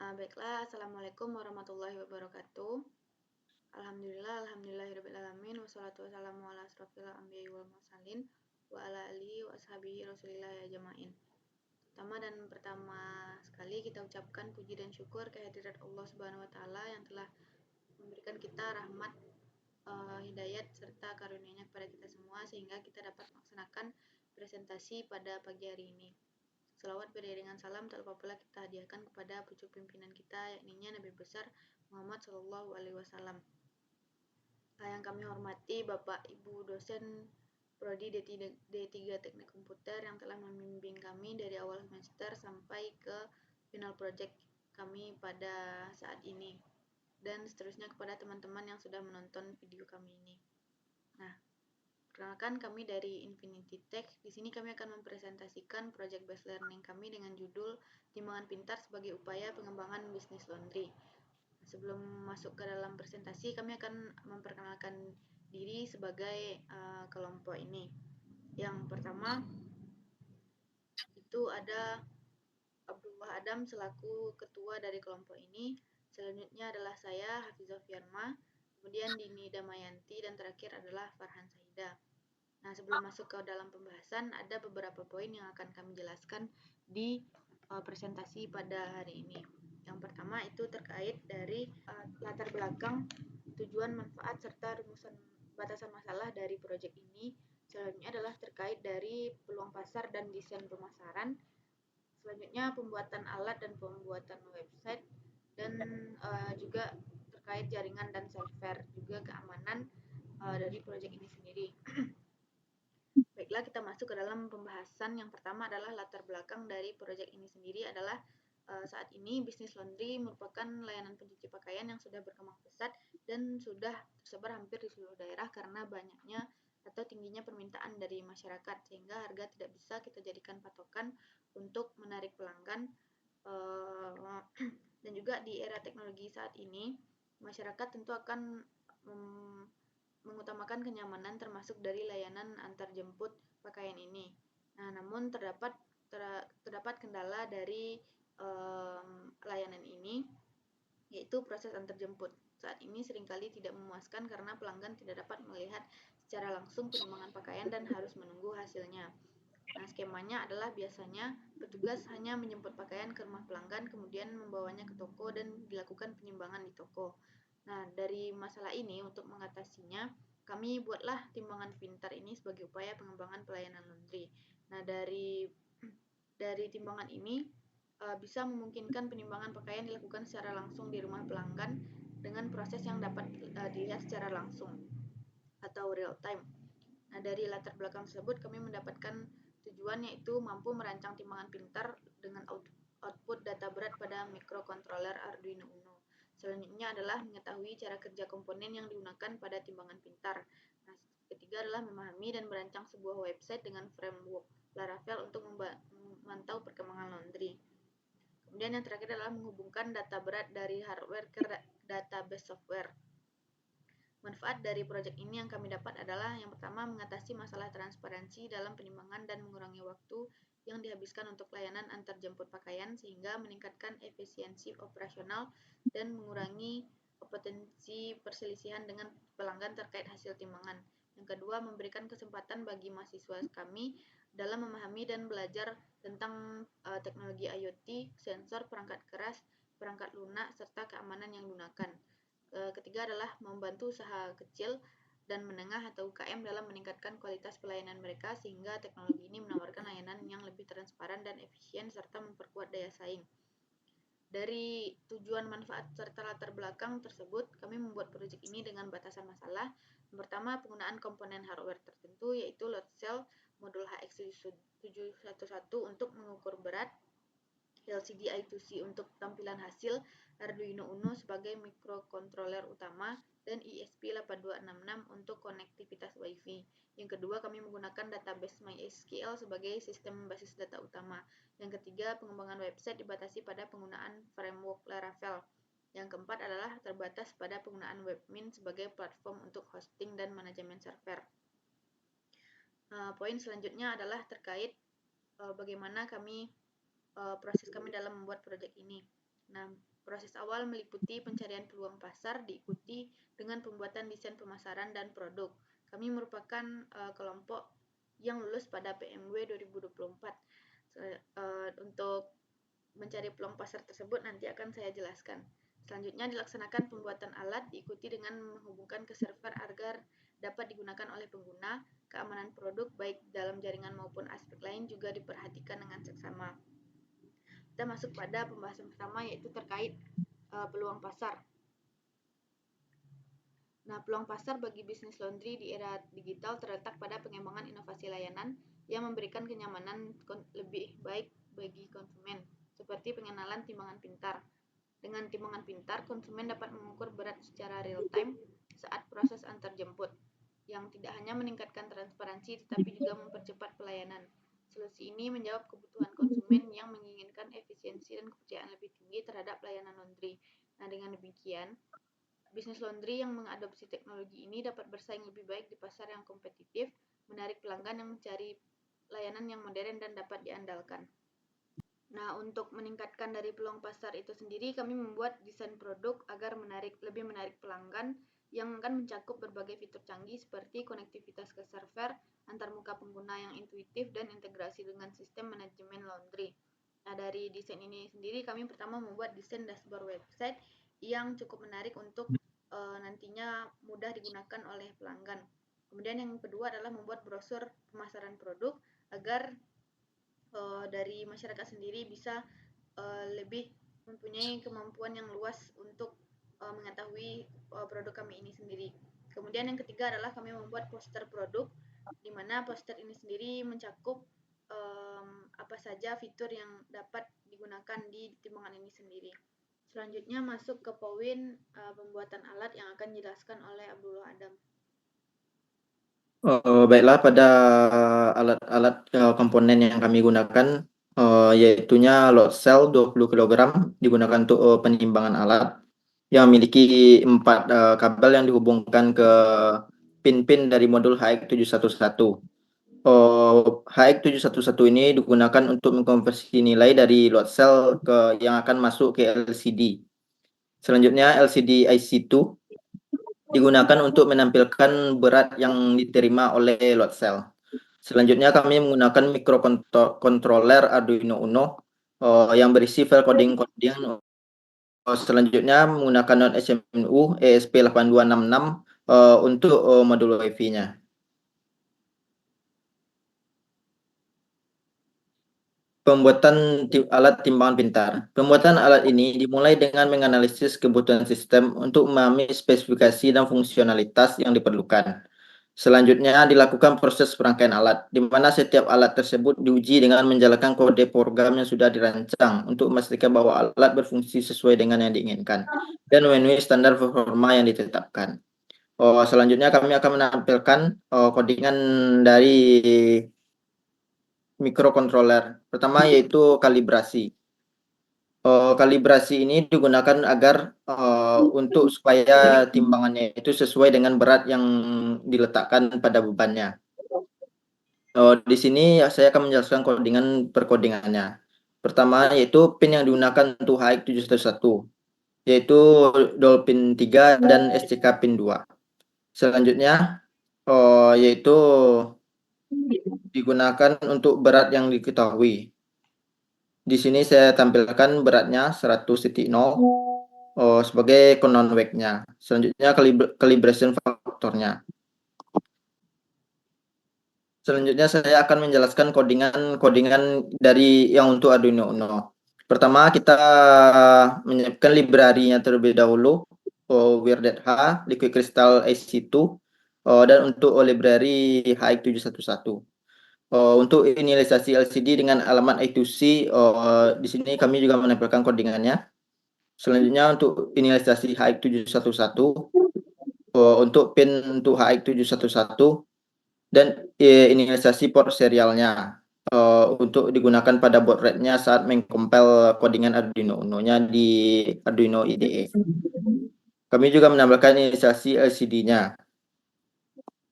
Baiklah, Assalamualaikum warahmatullahi wabarakatuh. Alhamdulillahirrabbilalamin. Wassalatu wassalamu ala asrofil anbiya'i wal mursalin wa ala alihi wa ashabihi rasulillah ya jama'in. Pertama sekali kita ucapkan puji dan syukur kehadirat Allah Subhanahu wa taala yang telah memberikan kita rahmat, hidayat serta karunia-Nya kepada kita semua sehingga kita dapat melaksanakan presentasi pada pagi hari ini. Salawat beriringan salam tak lupa pula kita hadiahkan kepada pucuk pimpinan kita, yakni Nabi besar Muhammad Shallallahu Alaihi Wasallam. Yang kami hormati Bapak Ibu dosen Prodi D3 Teknik Komputer yang telah membimbing kami dari awal semester sampai ke final project kami pada saat ini, dan seterusnya kepada teman-teman yang sudah menonton video kami ini. Perkenalkan, kami dari Infinity Tech. Di sini kami akan mempresentasikan project based learning kami dengan judul Timbangan Pintar sebagai upaya pengembangan bisnis laundry. Sebelum masuk ke dalam presentasi, kami akan memperkenalkan diri sebagai kelompok ini. Yang pertama itu ada Abdullah Adam selaku ketua dari kelompok ini. Selanjutnya adalah saya, Hafizah Fiarma, kemudian Dini Damayanti, dan terakhir adalah Farhan Sahida. Sebelum masuk ke dalam pembahasan, ada beberapa poin yang akan kami jelaskan di presentasi pada hari ini. Yang pertama itu terkait dari latar belakang, tujuan, manfaat, serta rumusan batasan masalah dari proyek ini. Selanjutnya adalah terkait dari peluang pasar dan desain pemasaran. Selanjutnya pembuatan alat dan pembuatan website, dan juga terkait jaringan dan software, juga keamanan dari proyek ini sendiri. Baiklah, kita masuk ke dalam pembahasan. Yang pertama adalah latar belakang dari proyek ini sendiri adalah saat ini bisnis laundry merupakan layanan pencuci pakaian yang sudah berkembang pesat dan sudah tersebar hampir di seluruh daerah karena banyaknya atau tingginya permintaan dari masyarakat, sehingga harga tidak bisa kita jadikan patokan untuk menarik pelanggan. Dan juga di era teknologi saat ini, masyarakat tentu akan mengutamakan kenyamanan termasuk dari layanan antar jemput pakaian ini. Namun terdapat kendala dari layanan ini, yaitu proses antar jemput. Saat ini seringkali tidak memuaskan karena pelanggan tidak dapat melihat secara langsung penimbangan pakaian dan harus menunggu hasilnya. Skemanya adalah biasanya petugas hanya menjemput pakaian ke rumah pelanggan, kemudian membawanya ke toko dan dilakukan penimbangan di toko. Dari masalah ini, untuk mengatasinya, kami buatlah timbangan pintar ini sebagai upaya pengembangan pelayanan laundry. Dari timbangan ini bisa memungkinkan penimbangan pakaian dilakukan secara langsung di rumah pelanggan dengan proses yang dapat dilihat secara langsung atau real time. Dari latar belakang tersebut kami mendapatkan tujuan, yaitu mampu merancang timbangan pintar dengan output data berat pada microcontroller Arduino Uno. Selanjutnya adalah mengetahui cara kerja komponen yang digunakan pada timbangan pintar. Ketiga adalah memahami dan merancang sebuah website dengan framework Laravel untuk memantau perkembangan laundry. Kemudian yang terakhir adalah menghubungkan data berat dari hardware ke database software. Manfaat dari proyek ini yang kami dapat adalah yang pertama, mengatasi masalah transparansi dalam penimbangan dan mengurangi waktu yang dihabiskan untuk layanan antar jemput pakaian, sehingga meningkatkan efisiensi operasional dan mengurangi potensi perselisihan dengan pelanggan terkait hasil timbangan. Yang kedua, memberikan kesempatan bagi mahasiswa kami dalam memahami dan belajar tentang teknologi IoT, sensor, perangkat keras, perangkat lunak, serta keamanan yang digunakan. Ketiga adalah membantu usaha kecil dan menengah atau UKM dalam meningkatkan kualitas pelayanan mereka, sehingga teknologi ini menawarkan layanan yang lebih transparan dan efisien serta memperkuat daya saing. Dari tujuan, manfaat, serta latar belakang tersebut, kami membuat proyek ini dengan batasan masalah. Yang pertama, penggunaan komponen hardware tertentu, yaitu load cell, modul HX711 untuk mengukur berat, LCD I2C untuk tampilan hasil, Arduino Uno sebagai microcontroller utama, dan ESP8266 untuk konektivitas Wi-Fi. Yang kedua, kami menggunakan database MySQL sebagai sistem basis data utama. Yang ketiga, pengembangan website dibatasi pada penggunaan framework Laravel. Yang keempat adalah terbatas pada penggunaan Webmin sebagai platform untuk hosting dan manajemen server. Poin selanjutnya adalah terkait bagaimana proses kami dalam membuat proyek ini. Nah, proses awal meliputi pencarian peluang pasar, diikuti dengan pembuatan desain pemasaran dan produk. Kami merupakan kelompok yang lulus pada PMW 2024. Untuk mencari peluang pasar tersebut nanti akan saya jelaskan. Selanjutnya dilaksanakan pembuatan alat diikuti dengan menghubungkan ke server agar dapat digunakan oleh pengguna. Keamanan produk baik dalam jaringan maupun aspek lain juga diperhatikan dengan seksama. Kita masuk pada pembahasan pertama yaitu terkait peluang pasar. Nah, peluang pasar bagi bisnis laundry di era digital terletak pada pengembangan inovasi layanan yang memberikan kenyamanan lebih baik bagi konsumen, seperti pengenalan timbangan pintar. Dengan timbangan pintar, konsumen dapat mengukur berat secara real-time saat proses antar jemput, yang tidak hanya meningkatkan transparansi tetapi juga mempercepat pelayanan. Solusi ini menjawab kebutuhan konsumen yang menginginkan efisiensi dan kepercayaan lebih tinggi terhadap layanan laundry. Nah, dengan demikian, bisnis laundry yang mengadopsi teknologi ini dapat bersaing lebih baik di pasar yang kompetitif, menarik pelanggan yang mencari layanan yang modern dan dapat diandalkan. Nah, untuk meningkatkan dari peluang pasar itu sendiri, kami membuat desain produk agar lebih menarik pelanggan yang akan mencakup berbagai fitur canggih seperti konektivitas ke server, antarmuka pengguna yang intuitif, dan integrasi dengan sistem manajemen laundry. Nah, dari desain ini sendiri, kami pertama membuat desain dashboard website yang cukup menarik untuk nantinya mudah digunakan oleh pelanggan. Kemudian yang kedua adalah membuat brosur pemasaran produk agar dari masyarakat sendiri bisa lebih mempunyai kemampuan yang luas untuk mengetahui produk kami ini sendiri. Kemudian yang ketiga adalah kami membuat poster produk, di mana poster ini sendiri mencakup apa saja fitur yang dapat digunakan di timbangan ini sendiri. Selanjutnya masuk ke poin pembuatan alat yang akan dijelaskan oleh Abdullah Adam. Baiklah, pada alat-alat komponen yang kami gunakan, yaitunya load cell 20 kg digunakan untuk penimbangan alat yang memiliki 4 kabel yang dihubungkan ke pin-pin dari modul HX711. HX711 ini digunakan untuk mengkonversi nilai dari load cell yang akan masuk ke LCD. Selanjutnya LCD IC2 digunakan untuk menampilkan berat yang diterima oleh load cell. Selanjutnya kami menggunakan microcontroller Arduino Uno yang berisi file coding. Selanjutnya menggunakan non-SMNU ESP8266 untuk modul WiFi-nya. Pembuatan alat timbangan pintar. Pembuatan alat ini dimulai dengan menganalisis kebutuhan sistem untuk memahami spesifikasi dan fungsionalitas yang diperlukan. Selanjutnya dilakukan proses perangkaian alat, di mana setiap alat tersebut diuji dengan menjalankan kode program yang sudah dirancang untuk memastikan bahwa alat berfungsi sesuai dengan yang diinginkan dan memenuhi standar performa yang ditetapkan. Selanjutnya kami akan menampilkan codingan dari microcontroller. Pertama yaitu kalibrasi. Kalibrasi ini digunakan agar untuk supaya timbangannya itu sesuai dengan berat yang diletakkan pada bebannya. Di sini saya akan menjelaskan codingan per codingannya. Pertama yaitu pin yang digunakan untuk HX711, yaitu Dolphin 3 dan SCK pin 2. Selanjutnya yaitu digunakan untuk berat yang diketahui. Di sini saya tampilkan beratnya 100.0 sebagai Conon weight-nya. Selanjutnya calibration faktornya. Selanjutnya saya akan menjelaskan codingan dari yang untuk Arduino Uno. Pertama kita menyiapkan library-nya terlebih dahulu, WiredH, Liquid Crystal IC2, dan untuk library HX711. Untuk inisialisasi LCD dengan alamat I2C, di sini kami juga menempelkan codingannya. Selanjutnya untuk inisialisasi HX711, untuk pin untuk HX711 dan inisialisasi port serialnya untuk digunakan pada baud rate-nya saat mengcompile codingan Arduino Uno-nya di Arduino IDE. Kami juga menambahkan inisialisasi LCD-nya.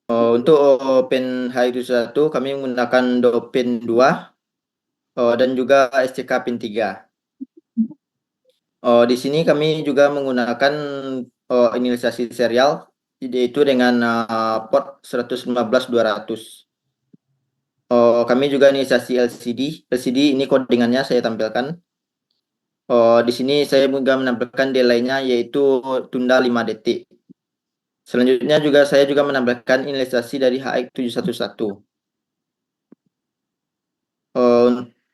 Untuk pin HX711 kami menggunakan pin 2 dan juga SCK pin 3. Di sini kami juga menggunakan inisialisasi serial, yaitu dengan port 115.200. Kami juga inisialisasi LCD. LCD ini codingannya saya tampilkan. Di sini saya juga menampilkan delay-nya yaitu tunda 5 detik. Selanjutnya saya juga menampilkan inisialisasi dari HX711.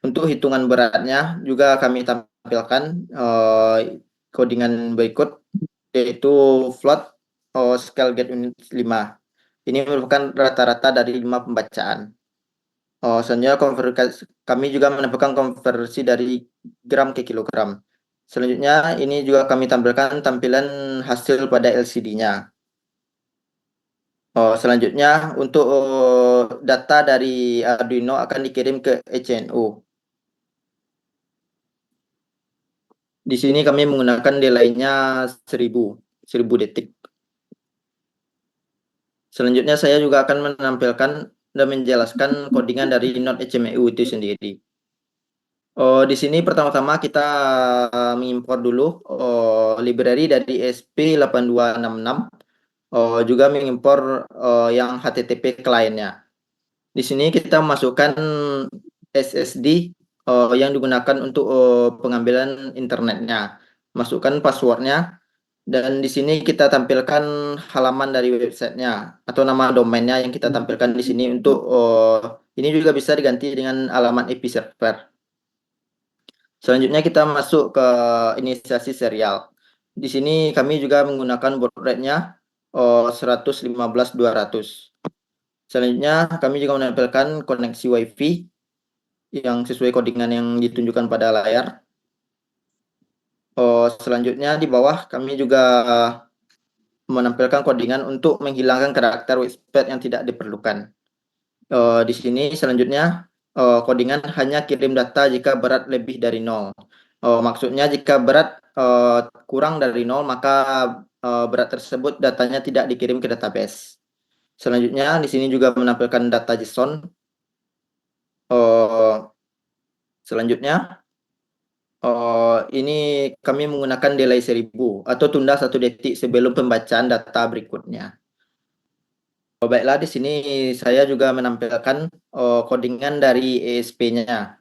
Untuk hitungan beratnya juga kami tampilkan codingan berikut, yaitu float scale gate unit 5. Ini merupakan rata-rata dari 5 pembacaan. Selanjutnya kami juga menampilkan konversi dari gram ke kilogram. Selanjutnya ini juga kami tampilkan tampilan hasil pada LCD-nya. Selanjutnya untuk data dari Arduino akan dikirim ke ECNU. Di sini kami menggunakan delay-nya 1000 detik. Selanjutnya saya juga akan menampilkan dan menjelaskan codingan dari Node HMEU itu sendiri. Di sini pertama-tama kita mengimpor dulu library dari ESP8266, juga mengimpor yang HTTP client-nya. Di sini kita masukkan SSD yang digunakan untuk pengambilan internetnya. Masukkan passwordnya, dan di sini kita tampilkan halaman dari websitenya atau nama domainnya yang kita tampilkan di sini. Untuk ini juga bisa diganti dengan alamat IP server. Selanjutnya kita masuk ke inisiasi serial. Di sini kami juga menggunakan baud rate-nya 115.200. Selanjutnya kami juga menampilkan koneksi WiFi yang sesuai codingan yang ditunjukkan pada layar. Selanjutnya di bawah kami juga menampilkan codingan untuk menghilangkan karakter website yang tidak diperlukan. Di sini selanjutnya codingan hanya kirim data jika berat lebih dari 0. Maksudnya jika berat kurang dari 0, maka berat tersebut datanya tidak dikirim ke database. Selanjutnya di sini juga menampilkan data JSON. Selanjutnya ini kami menggunakan delay 1000 atau tunda 1 detik sebelum pembacaan data berikutnya. Baiklah, di sini saya juga menampilkan codingan dari ESP-nya.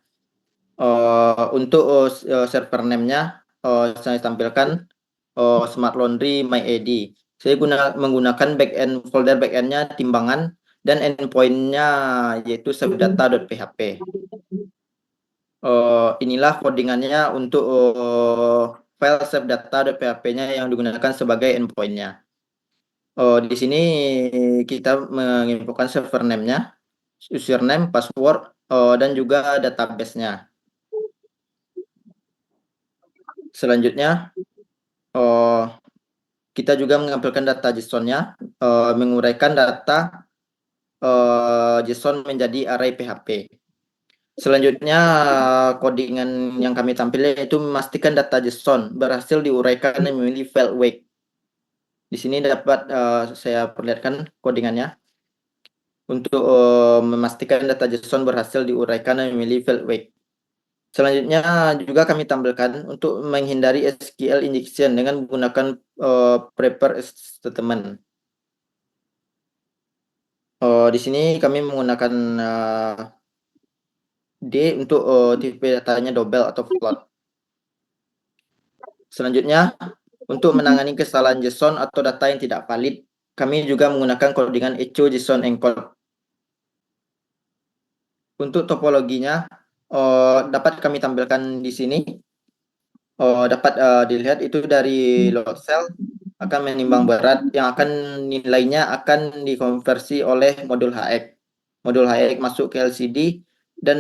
Untuk server name-nya saya tampilkan Smart Laundry MyAD. Saya menggunakan backend folder backend-nya timbangan, dan endpoint-nya yaitu savedata.php. Inilah codingannya untuk file savedata.php-nya yang digunakan sebagai endpoint-nya. Di sini kita menginfokan server name-nya, username, password, dan juga database-nya. Selanjutnya kita juga mengampilkan data JSON-nya, menguraikan data JSON menjadi array PHP. Selanjutnya codingan yang kami tampilkan yaitu memastikan data JSON berhasil diuraikan dan memilih file wake. Di sini dapat saya perlihatkan codingannya untuk memastikan data JSON berhasil diuraikan dan memilih file wake. Selanjutnya juga kami tampilkan untuk menghindari SQL injection dengan menggunakan prepare statement. Di sini kami menggunakan D untuk tipe datanya double atau float. Selanjutnya, untuk menangani kesalahan JSON atau data yang tidak valid, kami juga menggunakan codingan echo JSON encode. Untuk topologinya dapat kami tampilkan di sini. Dapat dilihat itu dari load cell akan menimbang berat yang akan nilainya akan dikonversi oleh modul HX. Modul HX masuk ke LCD dan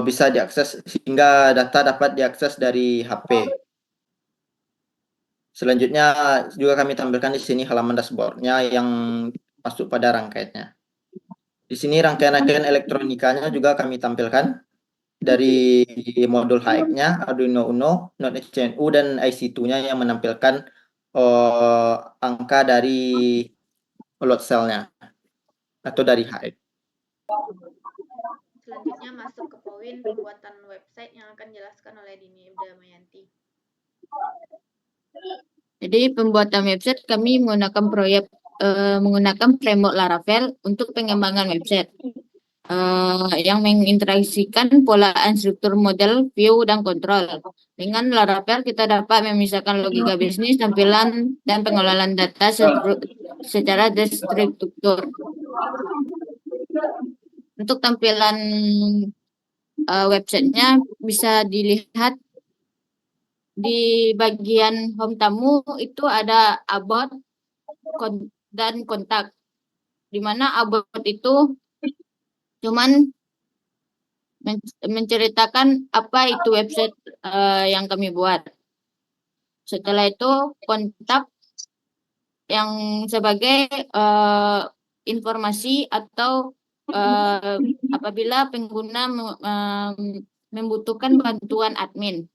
bisa diakses sehingga data dapat diakses dari HP. Selanjutnya juga kami tampilkan di sini halaman dashboard-nya yang masuk pada rangkaiannya. Di sini rangkaian-rangkaian elektronikanya juga kami tampilkan dari modul HX-nya, Arduino Uno, Node HCNU, dan IC2-nya yang menampilkan angka dari load cell-nya atau dari HX. selanjutnya masuk ke poin pembuatan website yang akan dijelaskan oleh Dini Damayanti. Jadi pembuatan website kami menggunakan framework Laravel untuk pengembangan website yang menginteraksikan pola struktur model, view, dan kontrol. Dengan Laravel kita dapat memisahkan logika bisnis, tampilan, dan pengelolaan data secara terstruktur. Untuk tampilan websitenya bisa dilihat di bagian home tamu itu ada about dan kontak, di mana about itu cuman menceritakan apa itu website yang kami buat. Setelah itu kontak yang sebagai informasi atau apabila pengguna membutuhkan bantuan admin.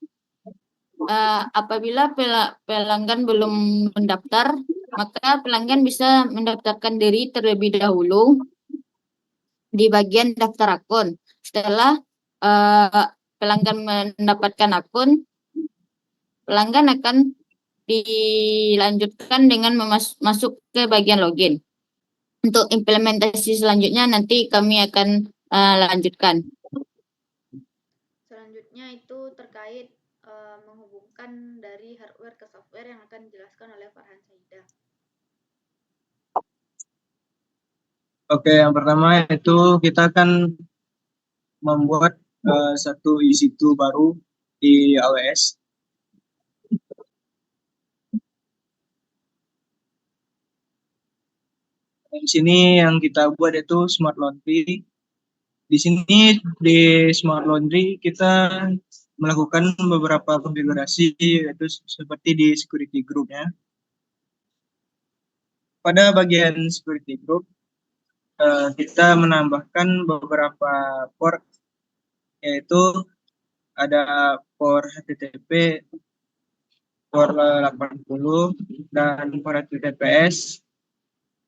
Apabila pelanggan belum mendaftar, maka pelanggan bisa mendaftarkan diri terlebih dahulu di bagian daftar akun. Setelah pelanggan mendapatkan akun, pelanggan akan dilanjutkan dengan masuk ke bagian login. Untuk implementasi selanjutnya nanti kami akan lanjutkan. Selanjutnya itu terkait menghubungkan dari hardware ke software yang akan dijelaskan oleh Farhan Saida. Oke, yang pertama itu kita akan membuat satu EC2 baru di AWS. Di sini yang kita buat itu Smart Laundry. Di sini di Smart Laundry kita melakukan beberapa konfigurasi, yaitu seperti di security group-nya. Pada bagian security group, kita menambahkan beberapa port, yaitu ada port HTTP, port 80, dan port HTTPS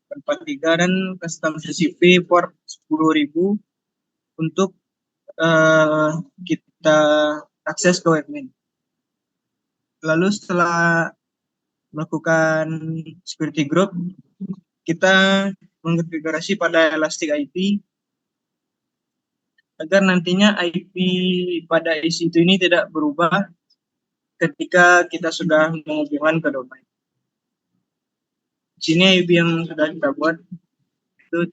43, dan custom TCP port 10.000 untuk kita akses ke webmin. Lalu setelah melakukan security group, kita mengkonfigurasi pada Elastic IP agar nantinya IP pada EC2 ini tidak berubah ketika kita sudah menghubungkan ke domain. Di sini IP yang sudah kita buat itu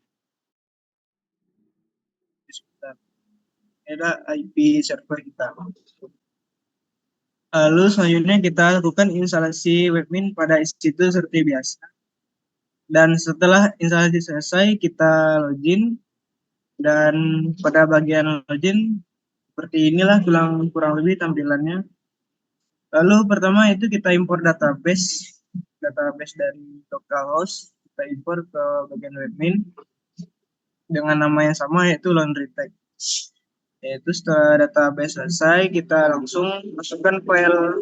ada IP server kita. Lalu selanjutnya kita lakukan instalasi webmin pada EC2 seperti biasa. Dan setelah instalasi selesai, kita login. Dan pada bagian login, seperti inilah kurang lebih tampilannya. Lalu pertama itu kita import database dari localhost, kita import ke bagian webmin dengan nama yang sama, yaitu laundry tag. Yaitu setelah database selesai, kita langsung masukkan file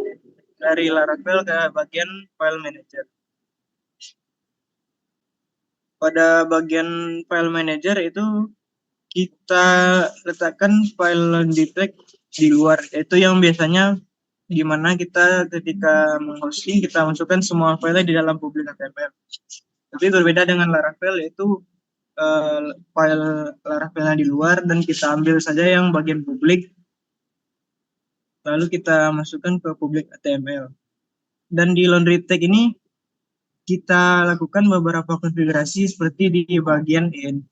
dari Laravel ke bagian file manager. Pada bagian file manager itu kita letakkan file laundry tag di luar, yaitu yang biasanya gimana kita ketika menghosting kita masukkan semua file di dalam public HTML. Tapi berbeda dengan Laravel, yaitu file Laravelnya di luar dan kita ambil saja yang bagian publik, lalu kita masukkan ke public HTML. Dan di laundry tag ini kita lakukan beberapa konfigurasi seperti di bagian env.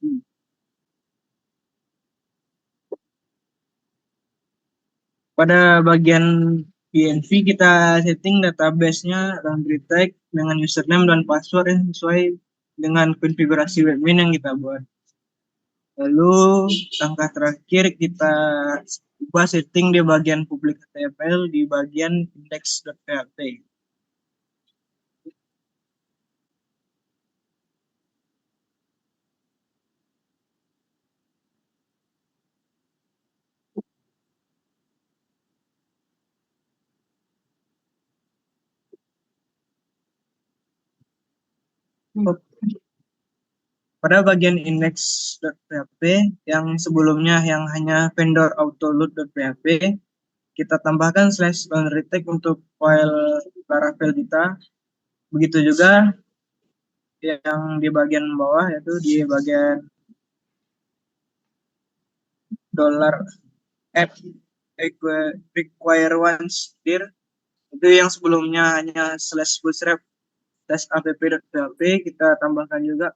Pada bagian env kita setting database-nya laundry tag dengan username dan password yang sesuai dengan konfigurasi webmin yang kita buat. Lalu langkah terakhir kita ubah setting di bagian public HTML di bagian index.php. pada bagian index.php yang sebelumnya yang hanya vendor autoload.php, kita tambahkan /laundry tag untuk file Laravel kita. Begitu juga yang di bagian bawah, yaitu di bagian $app require once dir, itu yang sebelumnya hanya /bootstrap /app.php, kita tambahkan juga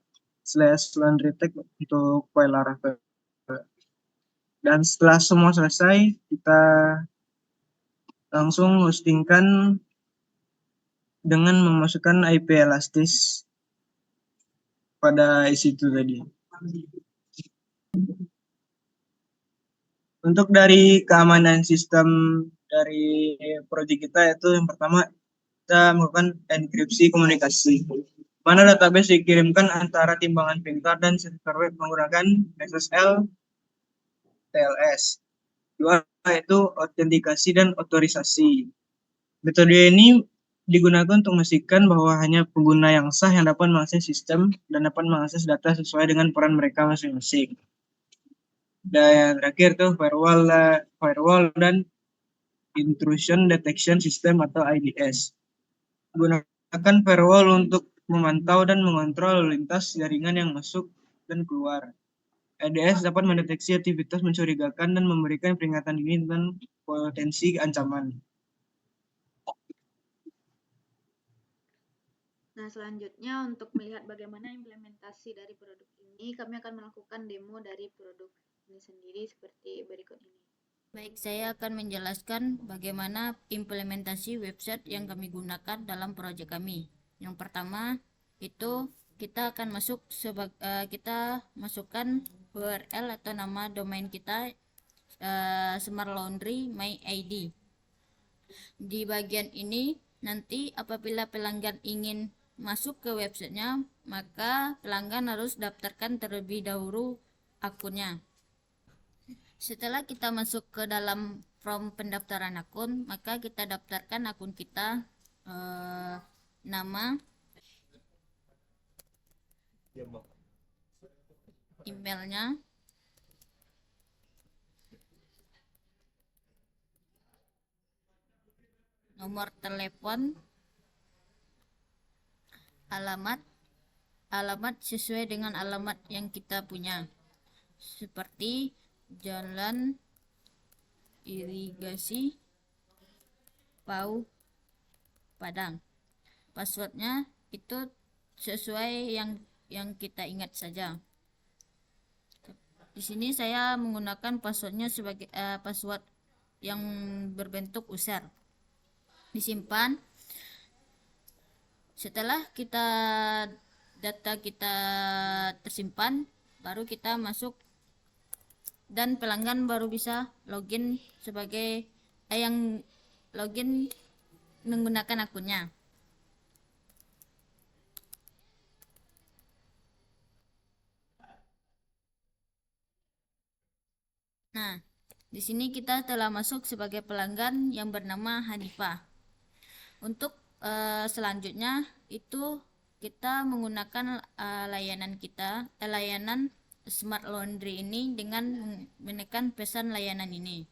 /laundry tag untuk file Laravel. Dan setelah semua selesai, kita langsung hostingkan dengan memasukkan IP elastis pada EC2 tadi. Untuk dari keamanan sistem dari proyek kita, itu yang pertama kita melakukan enkripsi komunikasi, mana database dikirimkan antara timbangan pintar dan server web menggunakan SSL TLS. Dua, itu autentikasi dan otorisasi. Metode ini digunakan untuk memastikan bahwa hanya pengguna yang sah yang dapat mengakses sistem dan dapat mengakses data sesuai dengan peran mereka masing-masing. Dan yang terakhir tuh firewall dan intrusion detection system atau IDS. Gunakan firewall untuk memantau dan mengontrol lintas jaringan yang masuk dan keluar. IDS dapat mendeteksi aktivitas mencurigakan dan memberikan peringatan dini tentang potensi ancaman. Nah, selanjutnya untuk melihat bagaimana implementasi dari produk ini, kami akan melakukan demo dari produk ini sendiri seperti berikut ini. Baik, saya akan menjelaskan bagaimana implementasi website yang kami gunakan dalam proyek kami. Yang pertama itu kita akan kita masukkan URL atau nama domain kita Smart Laundry My ID. Di bagian ini nanti apabila pelanggan ingin masuk ke websitenya, maka pelanggan harus daftarkan terlebih dahulu akunnya. Setelah kita masuk ke dalam form pendaftaran akun, maka kita daftarkan akun kita, nama, emailnya, nomor telepon, alamat sesuai dengan alamat yang kita punya, seperti Jalan Irigasi Pau Padang. Passwordnya itu sesuai yang kita ingat saja. Di sini saya menggunakan passwordnya sebagai password yang berbentuk user. Disimpan. Setelah data kita tersimpan, baru kita masuk dan pelanggan baru bisa login login menggunakan akunnya. Nah, di sini kita telah masuk sebagai pelanggan yang bernama Hanifah. Untuk selanjutnya itu kita menggunakan layanan Smart Laundry ini dengan menekan pesan layanan ini.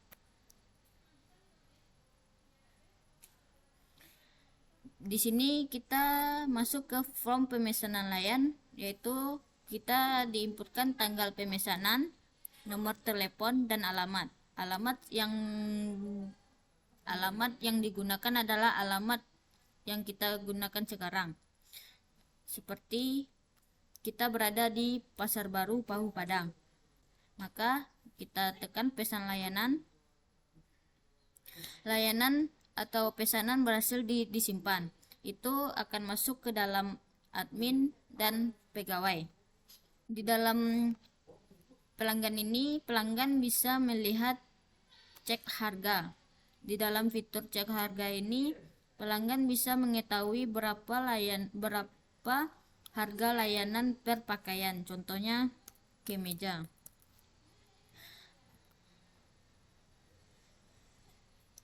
Di sini kita masuk ke form pemesanan layan, yaitu kita diinputkan tanggal pemesanan, nomor telepon, dan alamat. Alamat yang digunakan adalah alamat yang kita gunakan sekarang. Seperti kita berada di Pasar Baru Pau Padang. Maka kita tekan pesan layanan. Layanan atau pesanan berhasil disimpan. Itu akan masuk ke dalam admin dan pegawai. Di dalam pelanggan ini, pelanggan bisa melihat cek harga. Di dalam fitur cek harga ini, pelanggan bisa mengetahui berapa harga layanan per pakaian. Contohnya kemeja.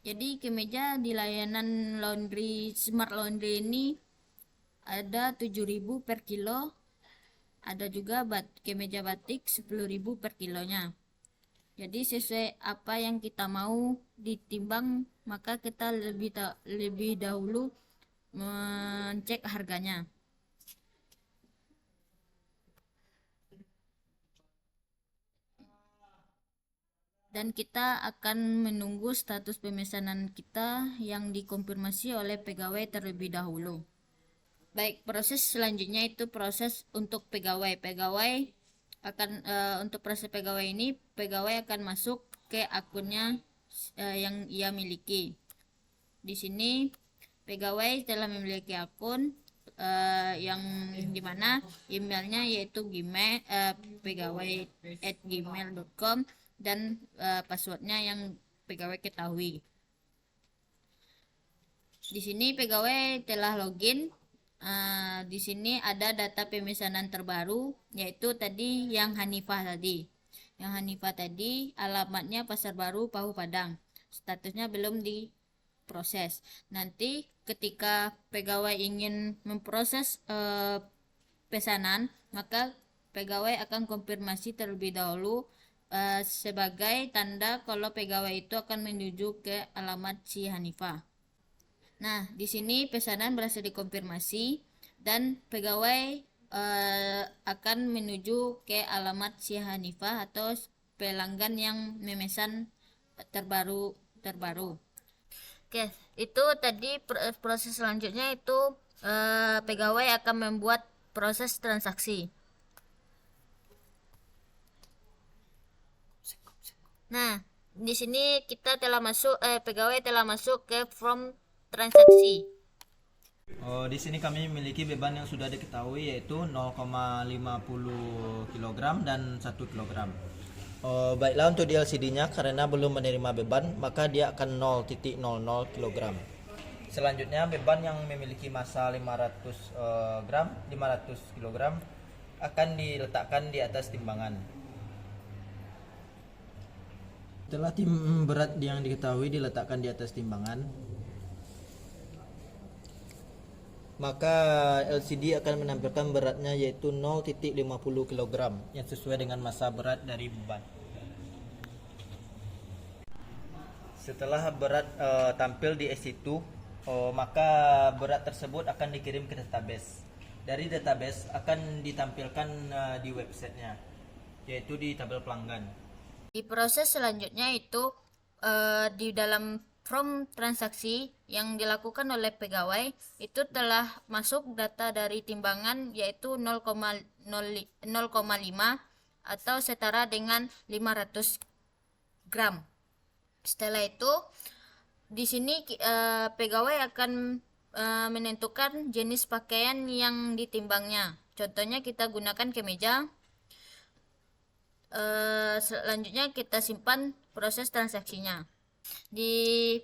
Jadi kemeja di layanan Smart Laundry ini ada 7.000 per kilo, ada juga kemeja batik 10.000 per kilonya. Jadi sesuai apa yang kita mau ditimbang, maka kita lebih dahulu mengecek harganya. Dan kita akan menunggu status pemesanan kita yang dikonfirmasi oleh pegawai terlebih dahulu. Baik, proses selanjutnya itu proses untuk pegawai. Untuk proses pegawai ini, pegawai akan masuk ke akunnya yang ia miliki. Di sini pegawai telah memiliki akun yang dimana emailnya yaitu pegawai@gmail.com dan passwordnya yang pegawai ketahui. Di sini pegawai telah login. Di sini ada data pemesanan terbaru, yaitu tadi yang Hanifah tadi. Yang Hanifah tadi alamatnya Pasar Baru, Pahu Padang. Statusnya belum diproses. Nanti ketika pegawai ingin memproses pesanan, maka pegawai akan konfirmasi terlebih dahulu sebagai tanda kalau pegawai itu akan menuju ke alamat si Hanifah. Nah, di sini pesanan berhasil dikonfirmasi dan pegawai akan menuju ke alamat si Hanifah atau pelanggan yang memesan terbaru. Oke, itu tadi proses selanjutnya itu pegawai akan membuat proses transaksi. Nah, di sini kita pegawai telah masuk ke form transaksi. Di sini kami memiliki beban yang sudah diketahui yaitu 0,50 kg dan 1 kg. Baiklah, untuk di LCD-nya karena belum menerima beban, maka dia akan 0,00 kg. Selanjutnya beban yang memiliki massa 500 kg akan diletakkan di atas timbangan. Setelah berat yang diketahui diletakkan di atas timbangan, maka LCD akan menampilkan beratnya yaitu 0,50 kg yang sesuai dengan massa berat dari beban. Setelah berat tampil di S2, maka berat tersebut akan dikirim ke database. Dari database akan ditampilkan di websitenya, yaitu di tabel pelanggan. Di proses selanjutnya itu di dalam form transaksi yang dilakukan oleh pegawai itu telah masuk data dari timbangan yaitu 0,5 atau setara dengan 500 gram. Setelah itu di sini pegawai akan menentukan jenis pakaian yang ditimbangnya. Contohnya kita gunakan kemeja. Selanjutnya kita simpan proses transaksinya. Di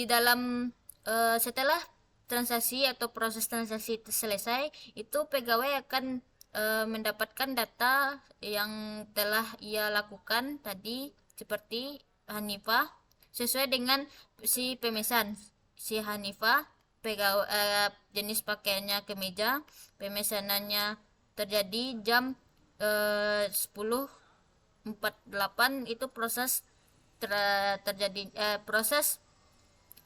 dalam setelah transaksi atau proses transaksi selesai, itu pegawai akan mendapatkan data yang telah ia lakukan tadi seperti Hanifah sesuai dengan si pemesan. Si Hanifah jenis pakaiannya kemeja, pemesanannya terjadi jam 10.48, itu proses terjadi proses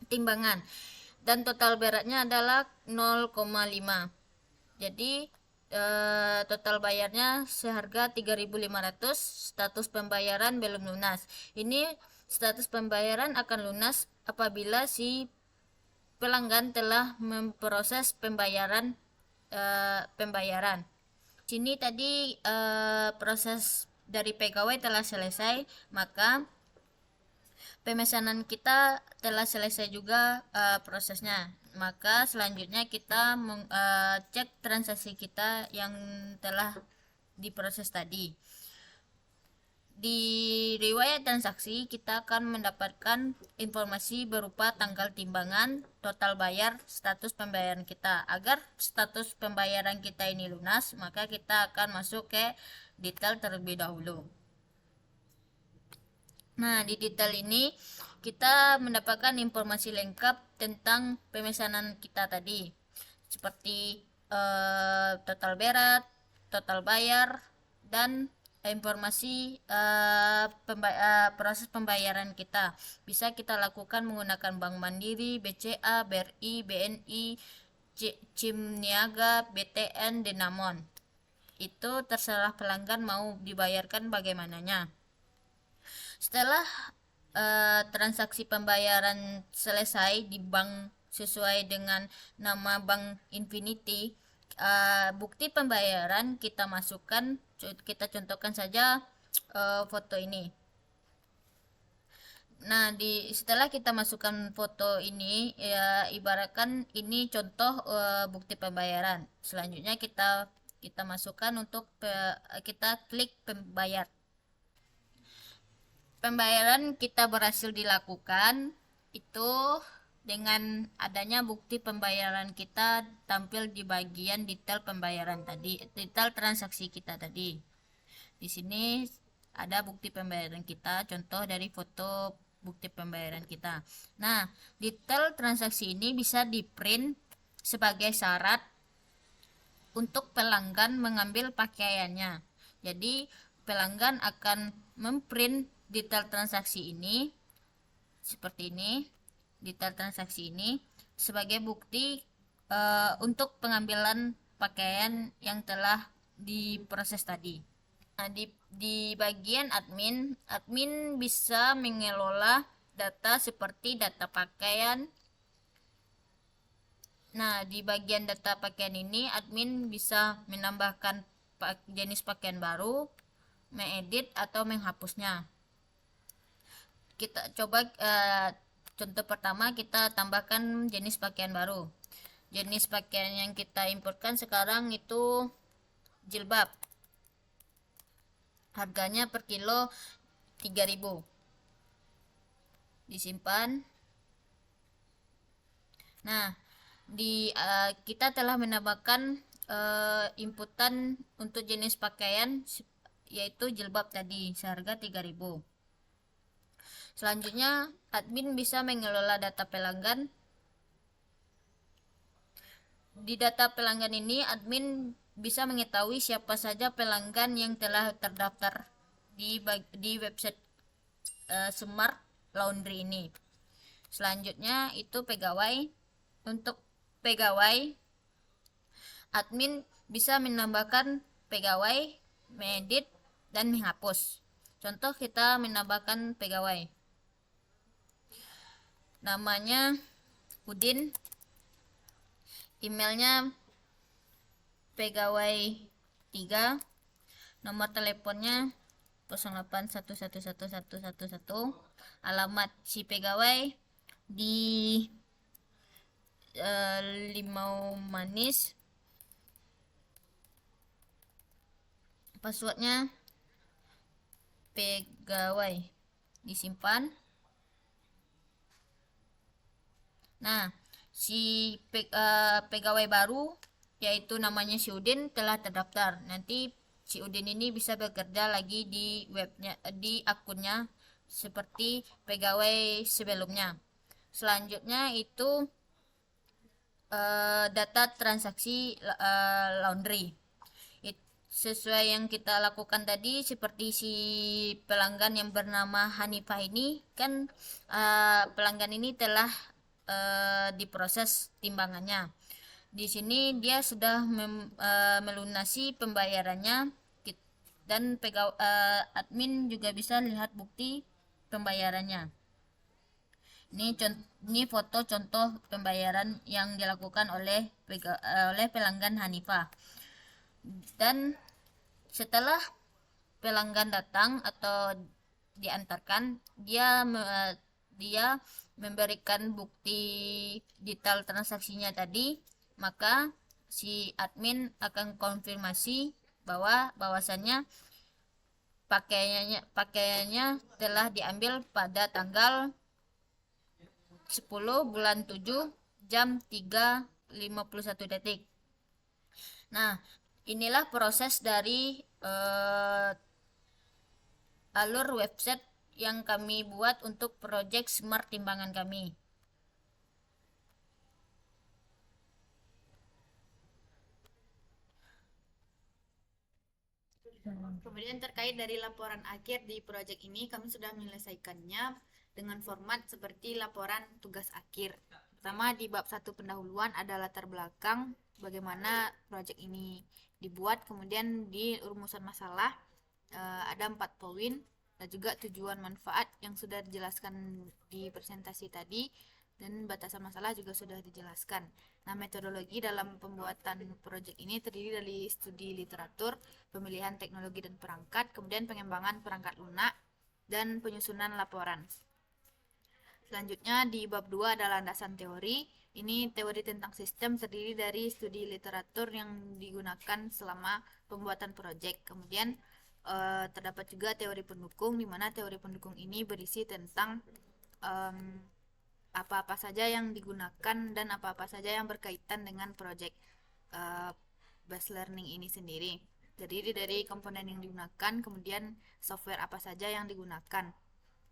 timbangan dan total beratnya adalah 0,5. Jadi total bayarnya seharga 3.500. Status pembayaran belum lunas. Ini status pembayaran akan lunas apabila si pelanggan telah memproses pembayaran. Sini tadi proses dari pegawai telah selesai, maka pemesanan kita telah selesai juga prosesnya. Maka selanjutnya kita cek transaksi kita yang telah diproses tadi. Di riwayat transaksi kita akan mendapatkan informasi berupa tanggal timbangan, total bayar, status pembayaran kita. Agar status pembayaran kita ini lunas, maka kita akan masuk ke detail terlebih dahulu. Nah, di detail ini kita mendapatkan informasi lengkap tentang pemesanan kita tadi, seperti total berat, total bayar, dan informasi proses pembayaran kita. Bisa kita lakukan menggunakan Bank Mandiri, BCA, BRI, BNI, CIM Niaga, BTN, Denamon. Itu terserah pelanggan mau dibayarkan bagaimananya. Setelah transaksi pembayaran selesai di bank sesuai dengan nama Bank Infinity, bukti pembayaran kita masukkan, kita contohkan saja foto ini. Nah, setelah kita masukkan foto ini, ya ibaratkan ini contoh bukti pembayaran. Selanjutnya kita masukkan untuk kita klik pembayar. Pembayaran kita berhasil dilakukan itu dengan adanya bukti pembayaran kita tampil di bagian detail pembayaran tadi, detail transaksi kita tadi. Di sini ada bukti pembayaran kita, contoh dari foto bukti pembayaran kita. Nah, detail transaksi ini bisa di-print sebagai syarat untuk pelanggan mengambil pakaiannya. Jadi, pelanggan akan memprint detail transaksi ini seperti ini, detail transaksi ini sebagai bukti untuk pengambilan pakaian yang telah diproses tadi. Nah, di bagian admin bisa mengelola data seperti data pakaian. Nah, di bagian data pakaian ini admin bisa menambahkan jenis pakaian baru, mengedit atau menghapusnya. Kita coba contoh pertama, kita tambahkan jenis pakaian baru. Jenis pakaian yang kita importkan sekarang itu jilbab. Harganya per kilo 3.000. Disimpan. Nah, kita telah menambahkan inputan untuk jenis pakaian yaitu jilbab tadi seharga 3.000. Selanjutnya, admin bisa mengelola data pelanggan. Di data pelanggan ini, admin bisa mengetahui siapa saja pelanggan yang telah terdaftar di website Smart Laundry ini. Selanjutnya itu pegawai. Untuk pegawai, admin bisa menambahkan pegawai, mengedit, dan menghapus. Contoh, kita menambahkan pegawai. Namanya Udin, emailnya pegawai 3, nomor teleponnya 08111111, alamat si pegawai di Limau Manis, passwordnya pegawai, disimpan. Nah, si pegawai baru yaitu namanya si Udin telah terdaftar. Nanti si Udin ini bisa bekerja lagi di webnya, di akunnya seperti pegawai sebelumnya. Selanjutnya itu data transaksi laundry. Sesuai yang kita lakukan tadi, seperti si pelanggan yang bernama Hanifah ini kan pelanggan ini telah diproses timbangannya. Di sini dia sudah melunasi pembayarannya dan admin juga bisa lihat bukti pembayarannya. Ini foto contoh pembayaran yang dilakukan oleh pelanggan Hanifah. Dan setelah pelanggan datang atau diantarkan, dia memberikan bukti detail transaksinya tadi, maka si admin akan konfirmasi bahwasannya pakaiannya telah diambil pada tanggal 10 bulan 7 jam 3.51 detik. Nah, inilah proses dari alur website yang kami buat untuk proyek smart timbangan kami. Kemudian terkait dari laporan akhir di proyek ini, kami sudah menyelesaikannya dengan format seperti laporan tugas akhir. Pertama di bab 1 pendahuluan ada latar belakang bagaimana proyek ini dibuat, kemudian di rumusan masalah ada 4 poin dan juga tujuan manfaat yang sudah dijelaskan di presentasi tadi, dan batasan masalah juga sudah dijelaskan. Nah, metodologi dalam pembuatan proyek ini terdiri dari studi literatur, pemilihan teknologi dan perangkat, kemudian pengembangan perangkat lunak, dan penyusunan laporan. Selanjutnya di bab 2 ada landasan teori. Ini teori tentang sistem terdiri dari studi literatur yang digunakan selama pembuatan proyek. Kemudian terdapat juga teori pendukung, di mana teori pendukung ini berisi tentang apa-apa saja yang digunakan dan apa-apa saja yang berkaitan dengan proyek based learning ini sendiri. Terdiri dari komponen yang digunakan, kemudian software apa saja yang digunakan,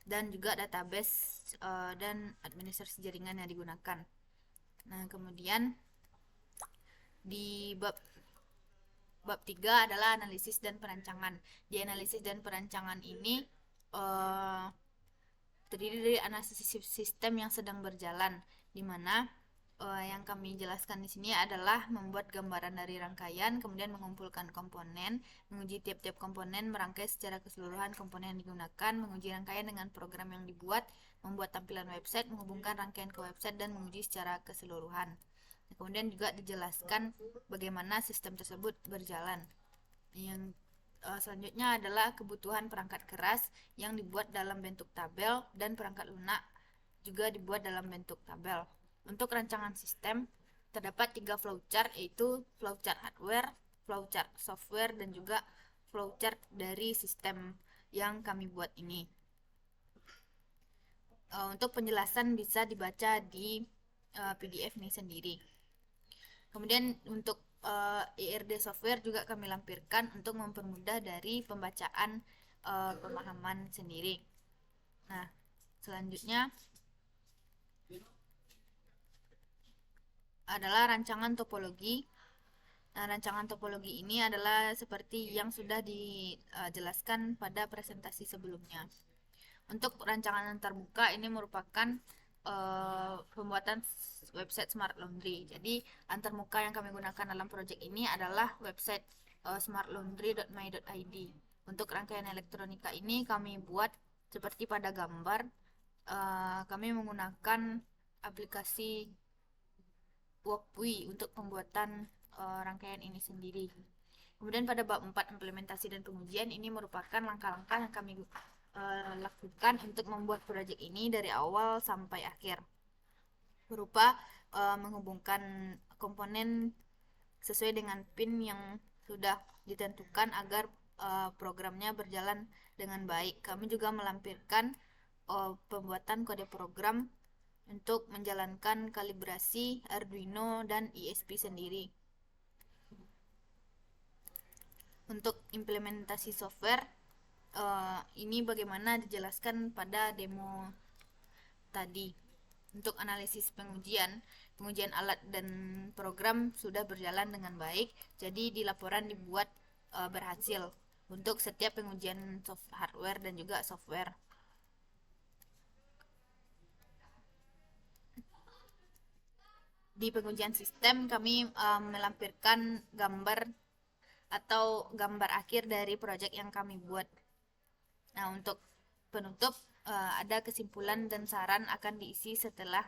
dan juga database dan administrasi jaringan yang digunakan. Nah, kemudian di bab 3 adalah analisis dan perancangan. Di analisis dan perancangan ini terdiri dari analisis sistem yang sedang berjalan, di mana yang kami jelaskan di sini adalah membuat gambaran dari rangkaian, kemudian mengumpulkan komponen, menguji tiap-tiap komponen, merangkai secara keseluruhan komponen yang digunakan, menguji rangkaian dengan program yang dibuat, membuat tampilan website, menghubungkan rangkaian ke website, dan menguji secara keseluruhan. Kemudian juga dijelaskan bagaimana sistem tersebut berjalan. Yang selanjutnya adalah kebutuhan perangkat keras yang dibuat dalam bentuk tabel, dan perangkat lunak juga dibuat dalam bentuk tabel. Untuk rancangan sistem terdapat 3 flowchart, yaitu flowchart hardware, flowchart software, dan juga flowchart dari sistem yang kami buat ini. Untuk penjelasan bisa dibaca di PDF ini sendiri. Kemudian untuk IRD software juga kami lampirkan untuk mempermudah dari pembacaan pemahaman sendiri. Nah, selanjutnya adalah rancangan topologi. Nah, rancangan topologi ini adalah seperti yang sudah dijelaskan pada presentasi sebelumnya. Untuk rancangan antarmuka ini merupakan pembuatan website Smart Laundry. Jadi antarmuka yang kami gunakan dalam proyek ini adalah website smartlaundry.my.id. Untuk rangkaian elektronika ini kami buat seperti pada gambar. Kami menggunakan aplikasi Workbui untuk pembuatan rangkaian ini sendiri. Kemudian pada bab 4 implementasi dan pengujian, ini merupakan langkah-langkah yang kami lakukan untuk membuat proyek ini dari awal sampai akhir, berupa menghubungkan komponen sesuai dengan pin yang sudah ditentukan agar programnya berjalan dengan baik. Kami juga melampirkan pembuatan kode program untuk menjalankan kalibrasi Arduino dan ISP sendiri. Untuk implementasi software, ini bagaimana dijelaskan pada demo tadi. Untuk analisis pengujian alat dan program sudah berjalan dengan baik, jadi di laporan dibuat berhasil untuk setiap pengujian hardware dan juga software. Di pengujian sistem kami melampirkan gambar atau gambar akhir dari proyek yang kami buat. Nah, untuk penutup ada kesimpulan dan saran akan diisi setelah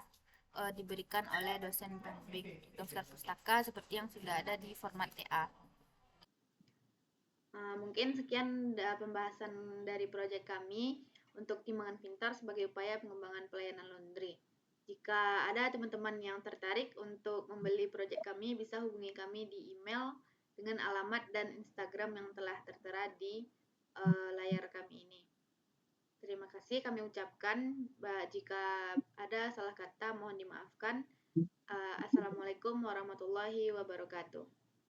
diberikan oleh dosen pembimbing daftar pustaka seperti yang sudah ada di format TA. Mungkin sekian pembahasan dari proyek kami untuk Timbangan Pintar sebagai upaya pengembangan pelayanan laundry. Jika ada teman-teman yang tertarik untuk membeli proyek kami, bisa hubungi kami di email dengan alamat dan Instagram yang telah tertera di layar kami ini. Terima kasih kami ucapkan. Jika ada salah kata mohon dimaafkan. Assalamualaikum warahmatullahi wabarakatuh.